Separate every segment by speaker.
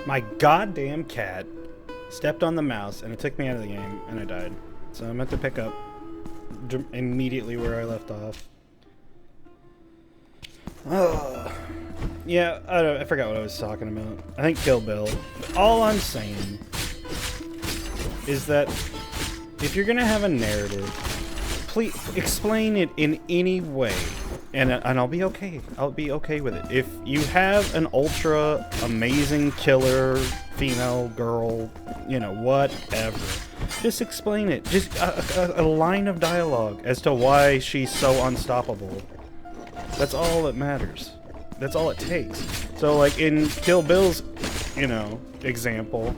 Speaker 1: My goddamn cat stepped on the mouse and it took me out of the game and I died. So I meant to pick up immediately where I left off. Oh. Yeah, I forgot what I was talking about. I think Kill Bill. All I'm saying is that if you're gonna have a narrative, please explain it in any way, and I'll be okay. I'll be okay with it. If you have an ultra amazing killer female girl, you know, whatever, just explain it. Just a line of dialogue as to why she's so unstoppable. That's all that matters. That's all it takes. So, like in Kill Bill's, you know, example,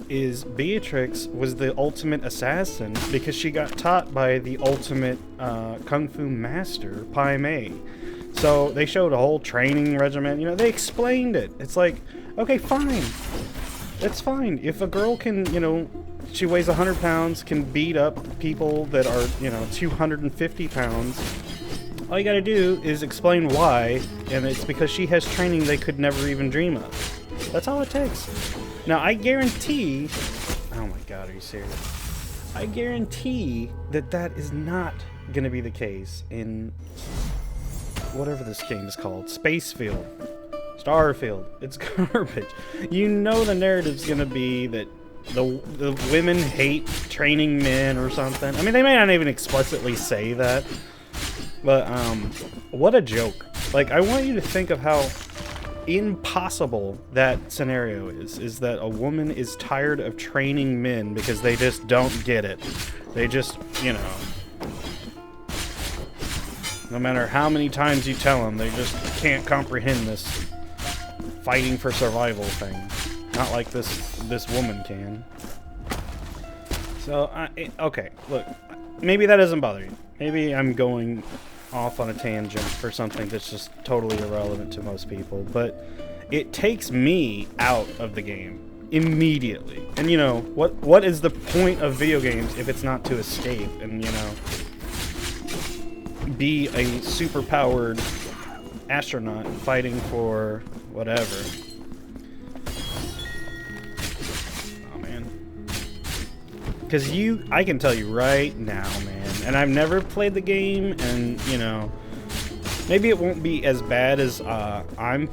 Speaker 1: is Beatrix was the ultimate assassin because she got taught by the ultimate kung fu master, Pai Mei. So they showed a whole training regimen. You know, they explained it. It's like, okay, fine. That's fine. If a girl can, you know, she weighs 100 pounds, can beat up people that are, you know, 250 pounds, all you gotta do is explain why, and it's because she has training they could never even dream of. That's all it takes. Now, I guarantee... Oh my god, are you serious? I guarantee that that is not gonna be the case in... whatever this game is called. Spacefield. Starfield. It's garbage. You know the narrative's gonna be that the women hate training men or something. I mean, they may not even explicitly say that. But, what a joke. Like, I want you to think of how impossible that scenario is that a woman is tired of training men because they just don't get it. They just, you know, no matter how many times you tell them, they just can't comprehend this fighting for survival thing. Not like this woman can. So, okay, look, maybe that doesn't bother you. Maybe I'm going off on a tangent for something that's just totally irrelevant to most people, but it takes me out of the game immediately. And you know, what is the point of video games if it's not to escape and, you know, be a super-powered astronaut fighting for whatever. Oh man. Because I can tell you right now, man, and I've never played the game, and, you know, maybe it won't be as bad as I'm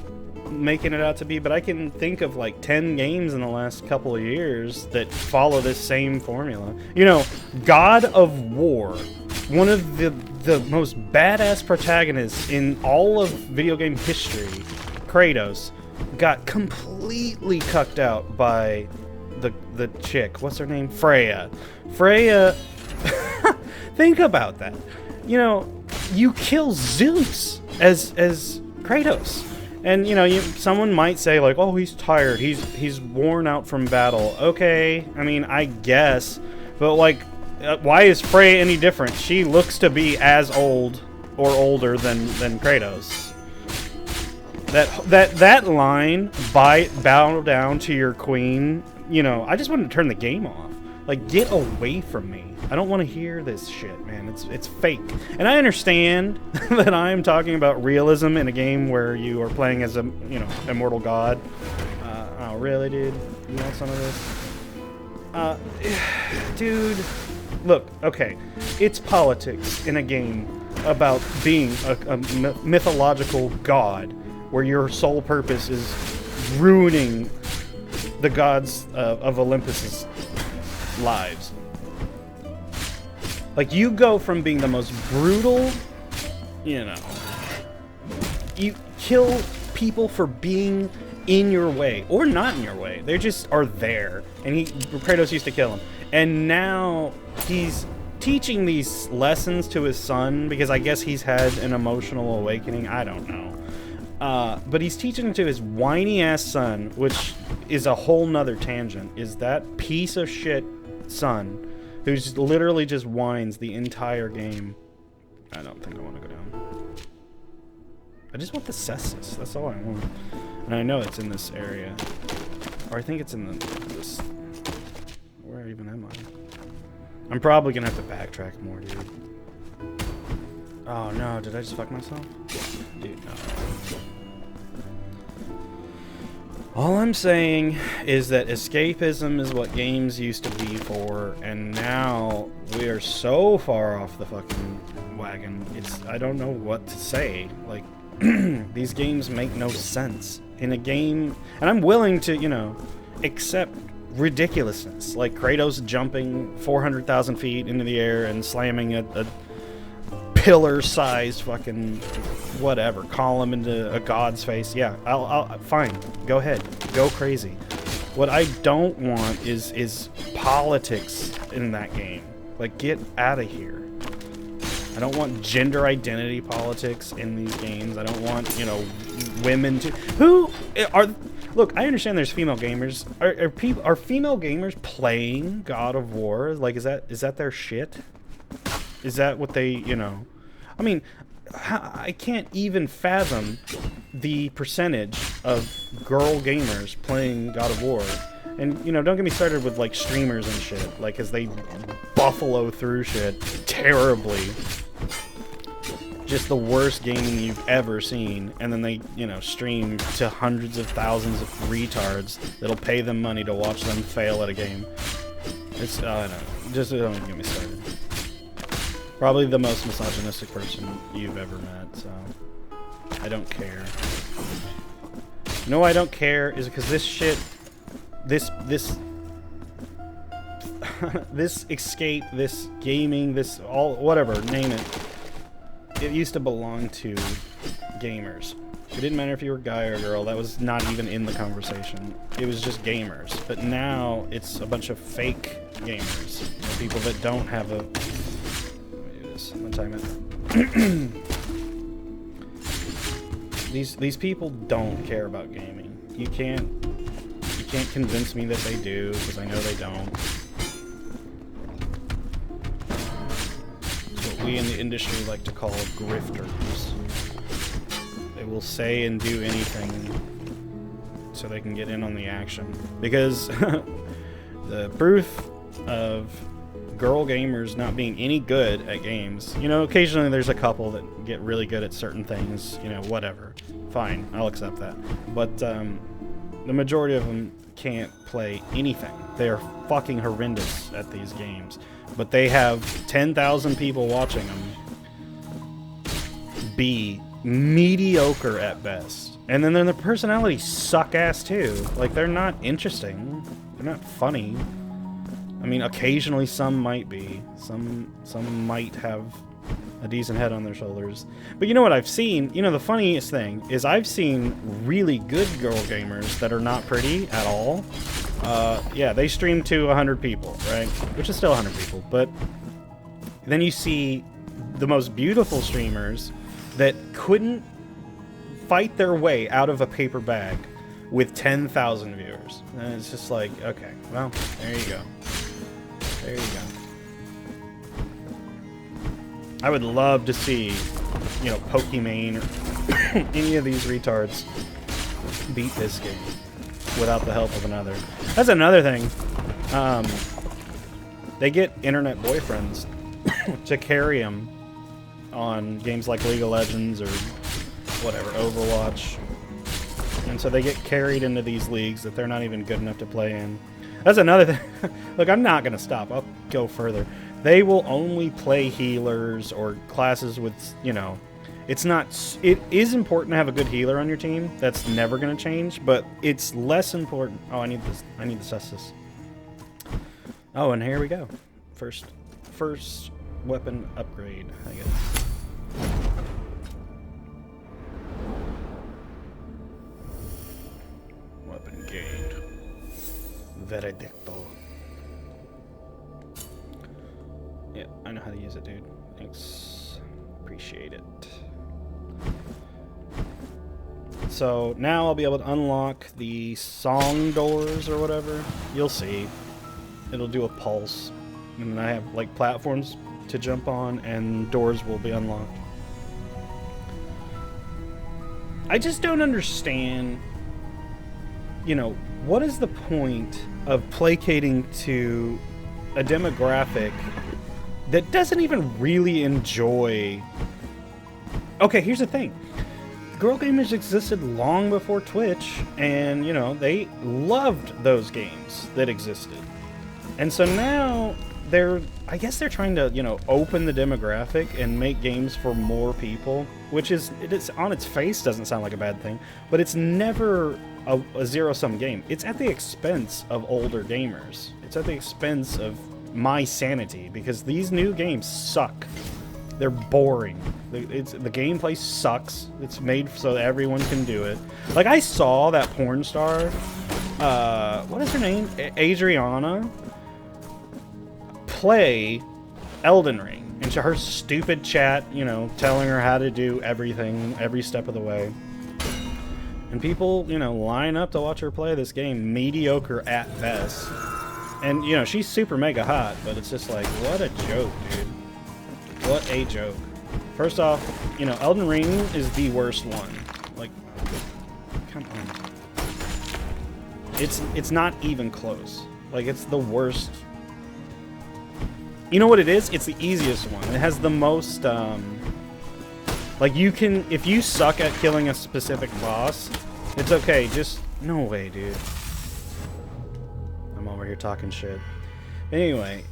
Speaker 1: making it out to be, but I can think of like 10 games in the last couple of years that follow this same formula. You know, God of War, one of the most badass protagonists in all of video game history, Kratos, got completely cucked out by the chick. What's her name? Freya. Think about that. You know, you kill Zeus as Kratos. And, you know, someone might say, like, oh, he's tired. He's worn out from battle. Okay, I mean, I guess. But, like, why is Freya any different? She looks to be as old or older than Kratos. That line, bow down to your queen, you know, I just wanted to turn the game off. Like, get away from me. I don't want to hear this shit, man. It's fake. And I understand that I'm talking about realism in a game where you are playing as a, you know, immortal god. Oh, really, dude? You want some of this? Dude, look, okay. It's politics in a game about being a mythological god where your sole purpose is ruining the gods of Olympus's lives. Like, you go from being the most brutal, you know, you kill people for being in your way, or not in your way. They just are there. And Kratos used to kill him. And now he's teaching these lessons to his son, because I guess he's had an emotional awakening. I don't know. But he's teaching it to his whiny-ass son, which is a whole nother tangent, is that piece of shit son who's literally just whines the entire game. I don't think I want to go down. I just want the Cessus. That's all I want. And I know it's in this area. Or I think it's in this... Where even am I? I'm probably going to have to backtrack more, dude. Oh, no. Did I just fuck myself? Dude, no. All I'm saying is that escapism is what games used to be for, and now we are so far off the fucking wagon. I don't know what to say. Like, these games make no sense. In a game, and I'm willing to, you know, accept ridiculousness, like Kratos jumping 400,000 feet into the air and slamming a pillar-sized fucking whatever column into a god's face. Yeah, I'll fine. Go ahead, go crazy. What I don't want is politics in that game. Like, get out of here. I don't want gender identity politics in these games. I don't want, you know, women to who are. Look, I understand there's female gamers. Are female gamers playing God of War? Like, is that their shit? Is that what they, you know? I mean, I can't even fathom the percentage of girl gamers playing God of War. And, you know, don't get me started with, like, streamers and shit. Like, as they buffalo through shit terribly. Just the worst gaming you've ever seen. And then they, you know, stream to hundreds of thousands of retards that'll pay them money to watch them fail at a game. It's, I don't know. Just don't get me started. Probably the most misogynistic person you've ever met, so I don't care. You know why I don't care is because this shit, this escape, this gaming, this all, whatever, name it, it used to belong to gamers. It didn't matter if you were a guy or a girl, that was not even in the conversation. It was just gamers. But now it's a bunch of fake gamers, people that don't have a... One time these people don't care about gaming. You can't convince me that they do, because I know they don't. It's what we in the industry like to call grifters. They will say and do anything so they can get in on the action. Because the proof of girl gamers not being any good at games. You know, occasionally there's a couple that get really good at certain things, you know, whatever. Fine, I'll accept that. But the majority of them can't play anything. They are fucking horrendous at these games. But they have 10,000 people watching them be mediocre at best. And then their personalities suck ass too. Like, they're not interesting. They're not funny. I mean, occasionally some might be. Some might have a decent head on their shoulders. But you know what I've seen? You know, the funniest thing is I've seen really good girl gamers that are not pretty at all. Yeah, they stream to 100 people, right? Which is still 100 people. But then you see the most beautiful streamers that couldn't fight their way out of a paper bag with 10,000 viewers. And it's just like, okay, well, there you go. There you go. I would love to see, you know, Pokimane or any of these retards beat this game without the help of another. That's another thing. They get internet boyfriends to carry them on games like League of Legends or whatever, Overwatch. And so they get carried into these leagues that they're not even good enough to play in. That's another thing. Look, I'm not going to stop. I'll go further. They will only play healers or classes with, you know, it's not... It is important to have a good healer on your team. That's never going to change, but it's less important... Oh, I need this. I need to suss this. Oh, and here we go. First weapon upgrade, I guess. Weapon gained. Veredicto. Yeah, I know how to use it, dude. Thanks. Appreciate it. So now I'll be able to unlock the song doors or whatever. You'll see. It'll do a pulse. And then I have like platforms to jump on and doors will be unlocked. I just don't understand, you know, what is the point of placating to a demographic that doesn't even really enjoy... Okay, here's the thing. girl gamers existed long before Twitch, and, you know, they loved those games that existed. And so now I guess they're trying to, you know, open the demographic and make games for more people, which is, on its face doesn't sound like a bad thing, but it's never a zero-sum game. It's at the expense of older gamers. It's at the expense of my sanity, because these new games suck. They're boring. The gameplay sucks. It's made so that everyone can do it. Like, I saw that porn star, what is her name? Adriana, play Elden Ring. And her stupid chat, you know, telling her how to do everything, every step of the way. And people, you know, line up to watch her play this game, mediocre at best. And, you know, she's super mega hot, but it's just like, what a joke, dude. What a joke. First off, you know, Elden Ring is the worst one. Like, come on. It's not even close. Like, it's the worst. You know what it is? It's the easiest one. It has the most, like, you can, if you suck at killing a specific boss, it's okay. Just, no way, dude. I'm over here talking shit. Anyway,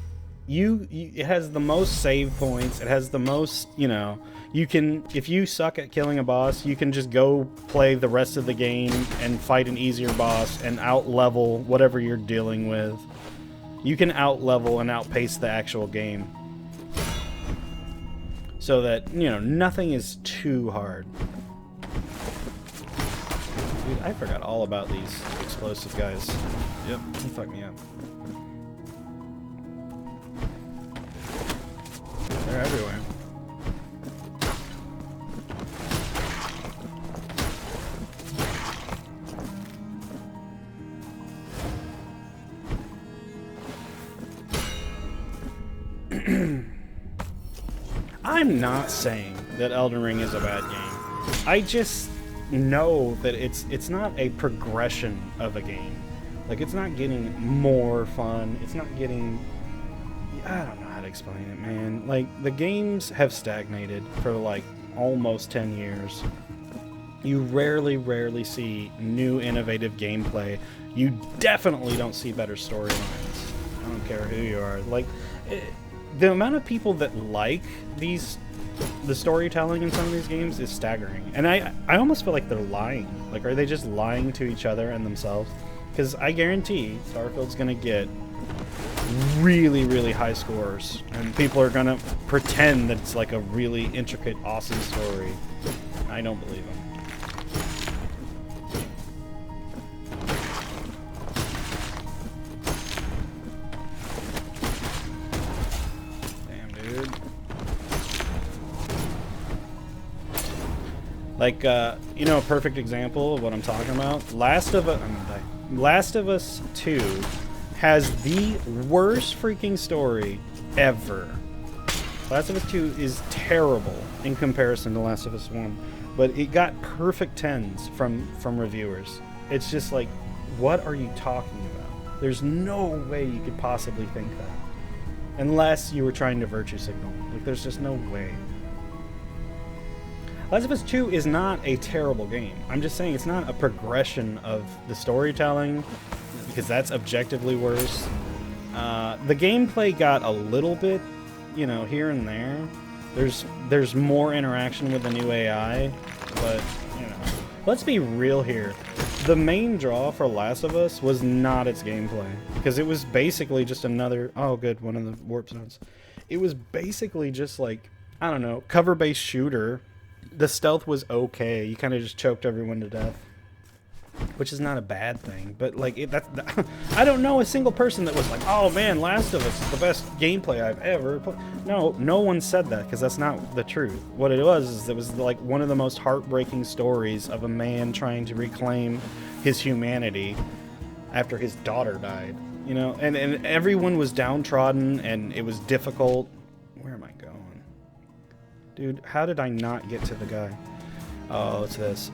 Speaker 1: it has the most save points. It has the most, you know, you can, if you suck at killing a boss, you can just go play the rest of the game and fight an easier boss and out-level whatever you're dealing with. You can out-level and outpace the actual game. So that, you know, nothing is too hard. Dude, I forgot all about these explosive guys. Yep, he fucked me up. They're everywhere. I'm not saying that Elden Ring is a bad game. I just know that it's not a progression of a game. Like, it's not getting more fun. It's not getting... I don't know how to explain it, man. Like, the games have stagnated for, like, almost 10 years. You rarely see new innovative gameplay. You definitely don't see better storylines. I don't care who you are. Like, the amount of people that like the storytelling in some of these games is staggering. And I almost feel like they're lying. Like, are they just lying to each other and themselves? Because I guarantee Starfield's gonna get really high scores, and people are gonna pretend that it's like a really intricate, awesome story. I don't believe them. Damn, dude. Like, you know, a perfect example of what I'm talking about? Last of Us 2 has the worst freaking story ever. Last of Us 2 is terrible in comparison to Last of Us 1, but it got perfect 10s from reviewers. It's just like, what are you talking about? There's no way you could possibly think that. Unless you were trying to virtue signal. Like, there's just no way. Last of Us 2 is not a terrible game. I'm just saying it's not a progression of the storytelling, because that's objectively worse. The gameplay got a little bit, you know, here and there. There's more interaction with the new AI, but, you know, let's be real here. The main draw for Last of Us was not its gameplay, because it was basically just another... Oh, good, one of the warp zones. It was basically just like, I don't know, cover-based shooter. The stealth was okay. You kind of just choked everyone to death, which is not a bad thing. But like, I don't know a single person that was like, "Oh man, Last of Us is the best gameplay I've ever played." No one said that, because that's not the truth. What it was like one of the most heartbreaking stories of a man trying to reclaim his humanity after his daughter died. You know, and everyone was downtrodden, and it was difficult. Where am I going? Dude, how did I not get to the guy? Oh, it's this.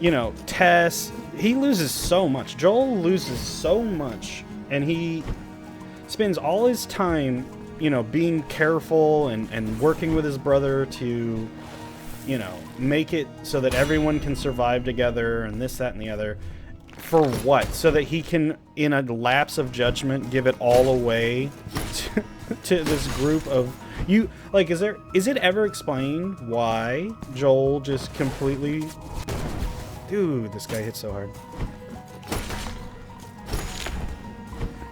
Speaker 1: You know, Tess, he loses so much. Joel loses so much, and he spends all his time, you know, being careful and working with his brother to, you know, make it so that everyone can survive together and this, that, and the other. For what? So that he can, in a lapse of judgment, give it all away to this group of... You, like, is it ever explained why Joel just completely... Dude, this guy hits so hard.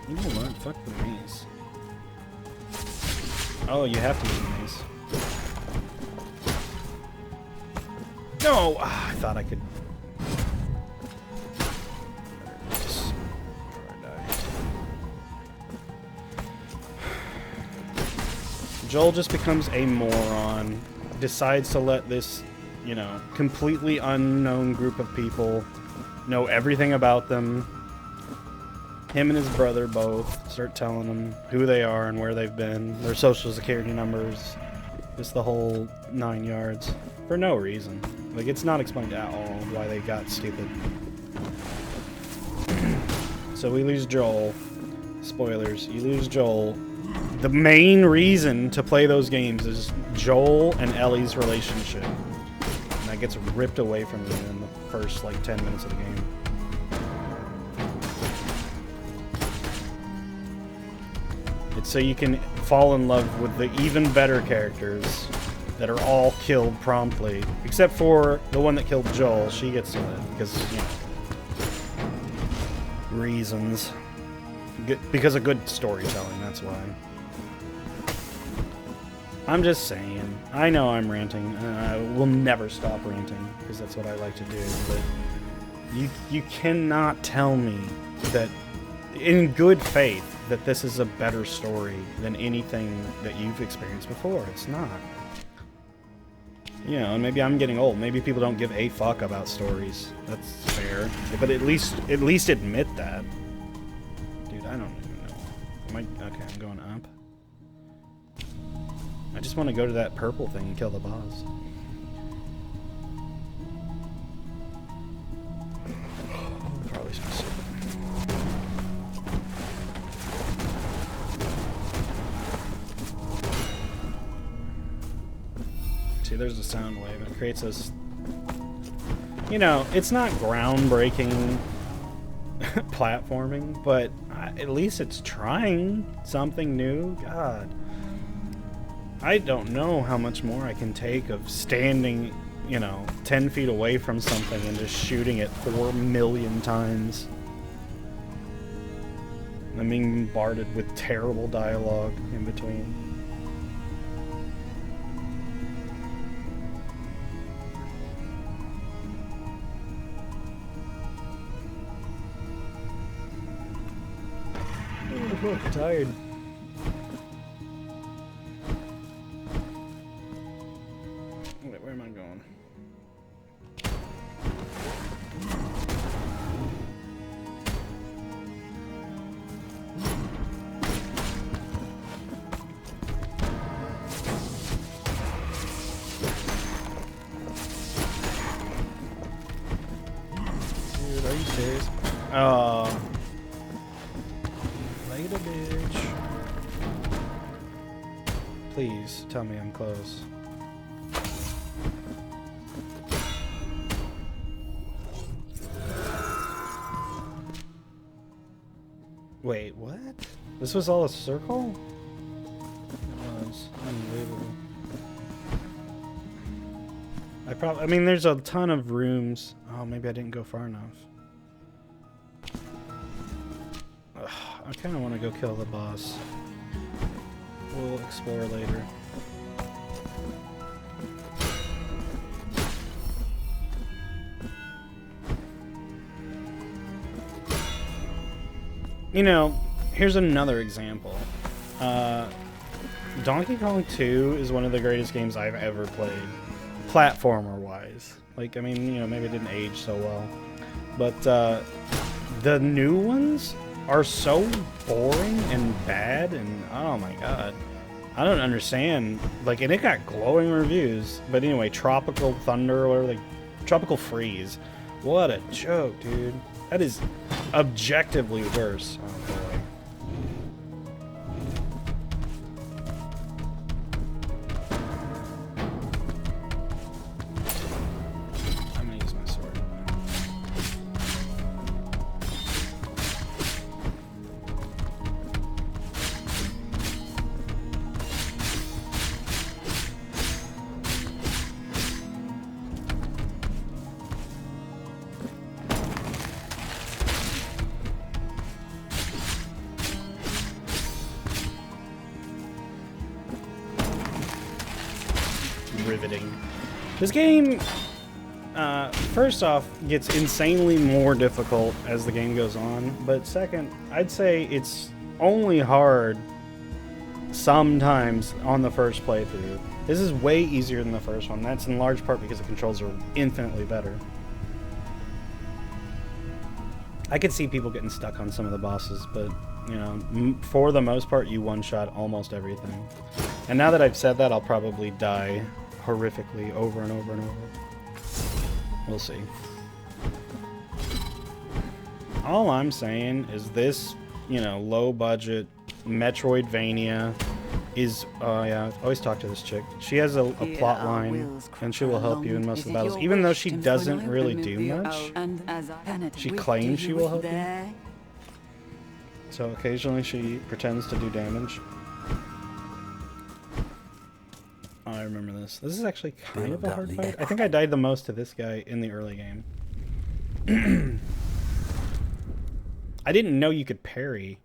Speaker 1: You know what? Fuck the maze. Oh, you have to use the maze. No! Ah, I thought I could... Just... before I die. Joel just becomes a moron. Decides to let this, you know, completely unknown group of people know everything about them. Him and his brother both start telling them who they are and where they've been, their social security numbers, just the whole 9 yards, for no reason. Like, it's not explained at all why they got stupid. So we lose Joel. Spoilers, you lose Joel. The main reason to play those games is Joel and Ellie's relationship. And that gets ripped away from you in the first, like, 10 minutes of the game. It's so you can fall in love with the even better characters that are all killed promptly. Except for the one that killed Joel. She gets to live because, you know, reasons. Because of good storytelling, that's why. I'm just saying. I know I'm ranting. I will never stop ranting because that's what I like to do. But you cannot tell me that, in good faith, that this is a better story than anything that you've experienced before. It's not. You know, and maybe I'm getting old. Maybe people don't give a fuck about stories. That's fair. But at least admit that. Dude, I don't even know. Okay, I'm going up. I just want to go to that purple thing and kill the boss. Probably supposed to. See, there's a sound wave. It creates this... You know, it's not groundbreaking platforming, but at least it's trying something new. God. I don't know how much more I can take of standing, you know, 10 feet away from something and just shooting it 4 million times. I'm being bombarded with terrible dialogue in between. I'm tired. Wait, where am I going? Dude, are you serious? Oh. Later, bitch. Please tell me I'm close. Wait, what? This was all a circle? It was unbelievable. I mean, there's a ton of rooms. Oh, maybe I didn't go far enough. Ugh, I kind of want to go kill the boss. We'll explore later. You know, here's another example. Donkey Kong 2 is one of the greatest games I've ever played, platformer-wise. Like, I mean, you know, maybe it didn't age so well. But the new ones are so boring and bad, and oh my god. I don't understand. Like, and it got glowing reviews. But anyway, Tropical Thunder or whatever, like, Tropical Freeze. What a joke, dude. That is objectively worse. Oh boy. riveting. This game, first off, gets insanely more difficult as the game goes on, but second, I'd say it's only hard sometimes on the first playthrough. This is way easier than the first one. That's in large part because the controls are infinitely better. I could see people getting stuck on some of the bosses, but, you know, for the most part, you one-shot almost everything. And now that I've said that, I'll probably die horrifically over and over and over. We'll see. All I'm saying is this, you know, low-budget Metroidvania is, yeah, I always talk to this chick. She has a plot line, and she will help you in most of the battles, even though she doesn't really do much. She claims she will help you. So occasionally she pretends to do damage. Oh, I remember this. This is actually kind of a hard fight. I think I died the most to this guy in the early game. I didn't know you could parry.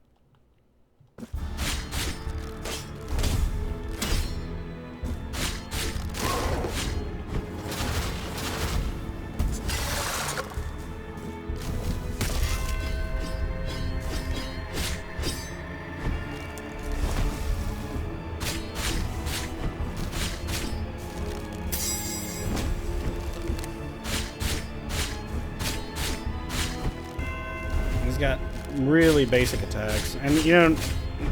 Speaker 1: Got really basic attacks, and you know,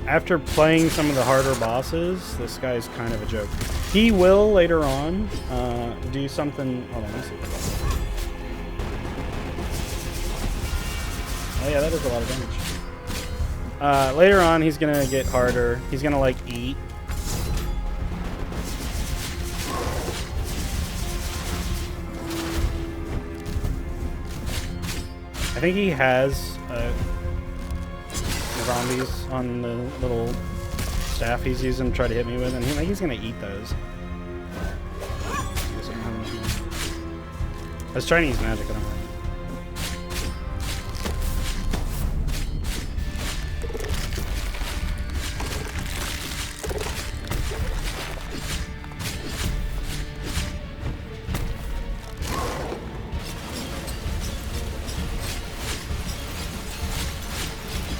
Speaker 1: after playing some of the harder bosses, this guy's kind of a joke. He will later on do something. Hold on, let's see. Oh yeah, that is a lot of damage. Later on, he's gonna get harder. He's gonna like eat. I think he has zombies on the little staff he's using to try to hit me with, and he's gonna eat those. I was trying to use magic, I don't know.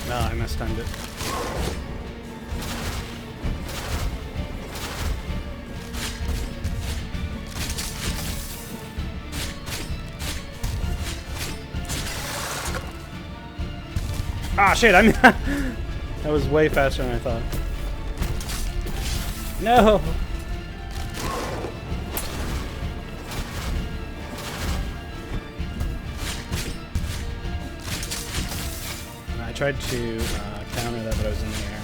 Speaker 1: No, I mistimed it. Ah, shit, I mean, that was way faster than I thought. No! I tried to counter that, but I was in the air.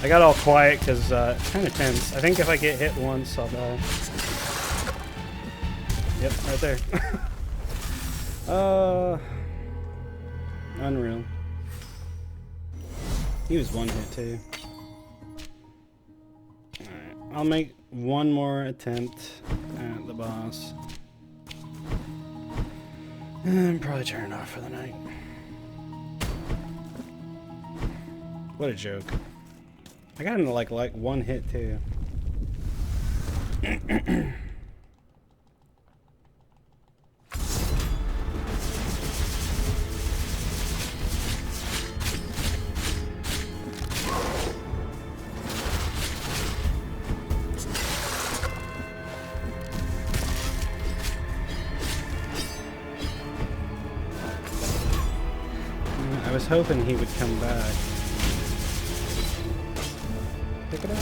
Speaker 1: I got all quiet because it's kind of tense. I think if I get hit once, I'll die. Yep, right there. Unreal. He was one hit too. Alright, I'll make one more attempt at the boss. And probably turn it off for the night. What a joke. I got him to like one hit too. I was hoping he would come back. Pick it up.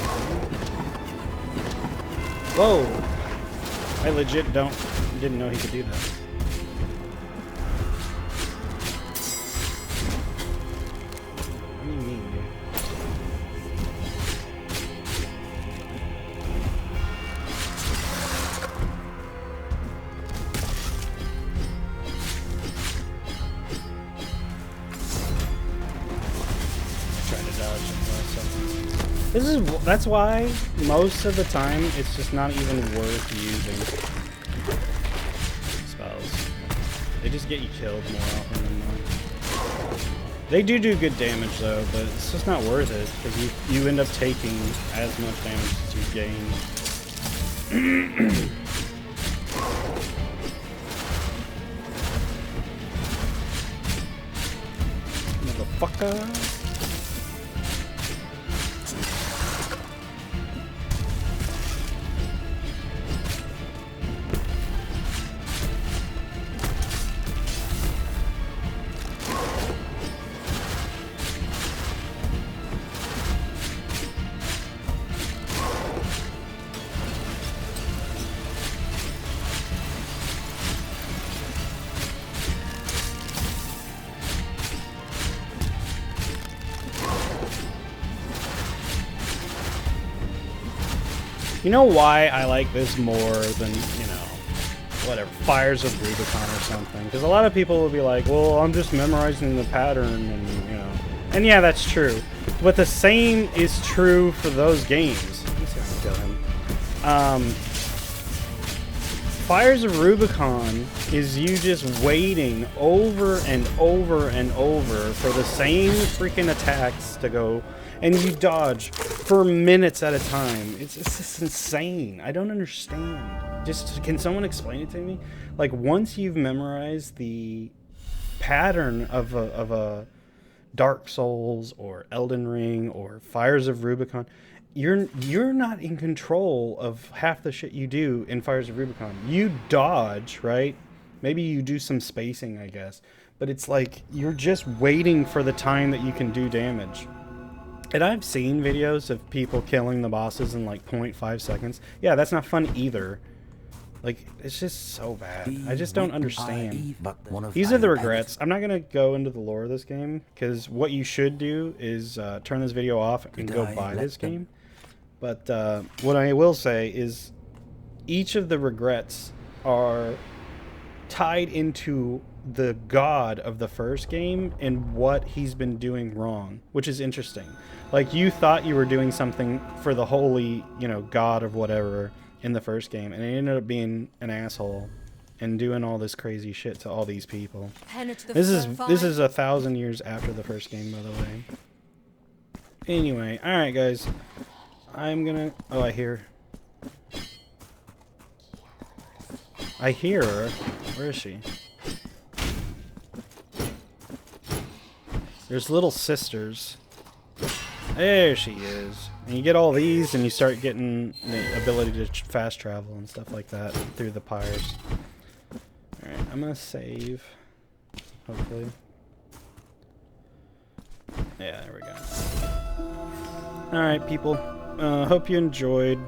Speaker 1: Whoa! I legit didn't know he could do that. What do you mean, dude? Trying to dodge it last second. That's why most of the time it's just not even worth using spells. They just get you killed more often than not. They do good damage though, but it's just not worth it because you end up taking as much damage as you gain. Motherfucker. You know why I like this more than, you know, whatever, Fires of Rubicon or something? Because a lot of people will be like, well, I'm just memorizing the pattern and, you know. And yeah, that's true. But the same is true for those games. Let me see if I can kill him. Fires of Rubicon is you just waiting over and over and over for the same freaking attacks to go, and you dodge for minutes at a time. It's just insane. I don't understand. Just, can someone explain it to me? Like, once you've memorized the pattern of a Dark Souls or Elden Ring or Fires of Rubicon, you're not in control of half the shit you do in Fires of Rubicon. You dodge, right? Maybe you do some spacing, I guess. But it's like, you're just waiting for the time that you can do damage. And I've seen videos of people killing the bosses in like 0.5 seconds. Yeah, that's not fun either. Like, it's just so bad. I just don't understand. These are the regrets. I'm not going to go into the lore of this game, because what you should do is turn this video off and go buy this game. But what I will say is each of the regrets are tied into the god of the first game and what he's been doing wrong, which is interesting. Like, you thought you were doing something for the holy, you know, god of whatever in the first game, and it ended up being an asshole and doing all this crazy shit to all these people. This is 1,000 years after the first game, by the way. Anyway, alright guys. I'm gonna... Oh, I hear her. Where is she? There's little sisters. There she is. And you get all these, and you start getting the ability to fast travel and stuff like that through the pyres. Alright, I'm gonna save. Hopefully. Yeah, there we go. Alright, people. Hope you enjoyed.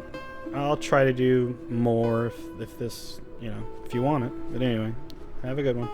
Speaker 1: I'll try to do more if this, you know, if you want it. But anyway, have a good one.